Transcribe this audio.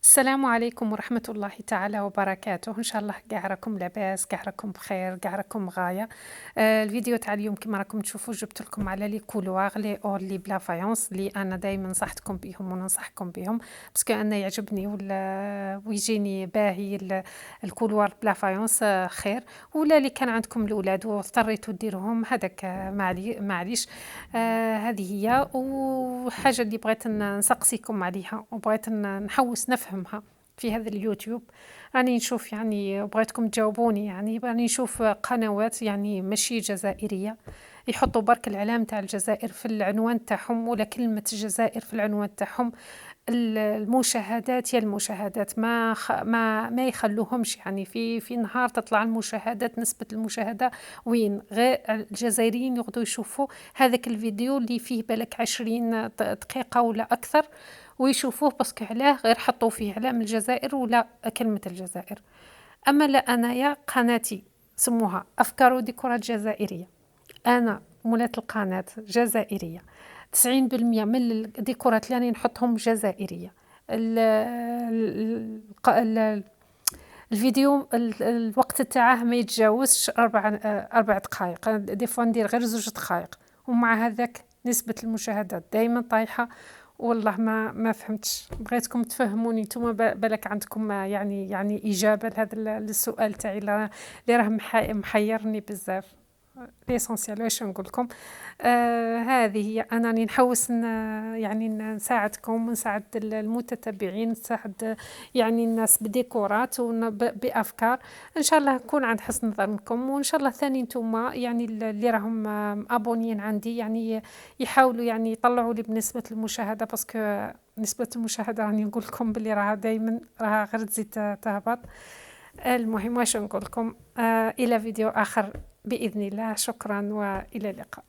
السلام عليكم ورحمة الله تعالى وبركاته. إن شاء الله كاع راكم لاباس، كاع راكم بخير، كاع راكم غاية. الفيديو تاع اليوم كما راكم تشوفوا جبت لكم على لي كولوار لي اور لي بلا فايونس اللي انا دائما نصحتكم بهم وننصحكم بهم باسكو انا يعجبني ويجيني باهي الكولوار بلا فايونس خير، ولا اللي كان عندكم الاولاد واضطريتوا ديروهم هذاك معليش. هذه هي وحاجة اللي بغيت نسقسيكم عليها وبغيت نحوس نفهمها في هذا اليوتيوب. راني نشوف يعني بغيتكم تجاوبوني، يعني راني نشوف قنوات يعني ماشي جزائرية يحطوا برك العلام تاع الجزائر في العنوان تاعهم ولا كلمة الجزائر في العنوان تاعهم. المشاهدات يا المشاهدات ما يخلوهمش، يعني في نهار تطلع المشاهدات، نسبة المشاهدة وين غير الجزائريين يقعدوا يشوفوا هذاك الفيديو اللي فيه بالك 20 دقيقة ولا أكثر ويشوفوه باسكو علاه غير حطوا فيه علم الجزائر ولا كلمة الجزائر. أما لا، أنايا قناتي سموها أفكار وديكورات جزائرية، أنا مولات القناة جزائرية، 90% من الديكورات اللي راني نحطهم جزائرية. ال ال ال الفيديو الوقت تاعه ما يتجاوزش 4 دقائق، دي فوا ندير غير 2 دقائق، ومع هذاك نسبة المشاهدات دايما طايحة. والله ما فهمتش، بغيتكم تفهموني نتوما بالك عندكم يعني إجابة لهذا السؤال تاعي اللي راه محيرني بزاف. ليسونسيال واش نقول لكم. هذه هي، انا راني نحوس يعني نساعدكم ونساعد المتتبعين، نساعد يعني الناس بديكورات بافكار. ان شاء الله نكون عند حسن ظنكم، وان شاء الله ثاني نتوما يعني اللي راهم ابونيين عندي يعني يحاولوا يعني يطلعوا لي بنسبة المشاهدة، باسكو نسبة المشاهدة راني نقول لكم بلي راها دائما راها غير تزيد تهبط. المهم واش نقول لكم، إلى فيديو آخر بإذن الله. شكرا وإلى اللقاء.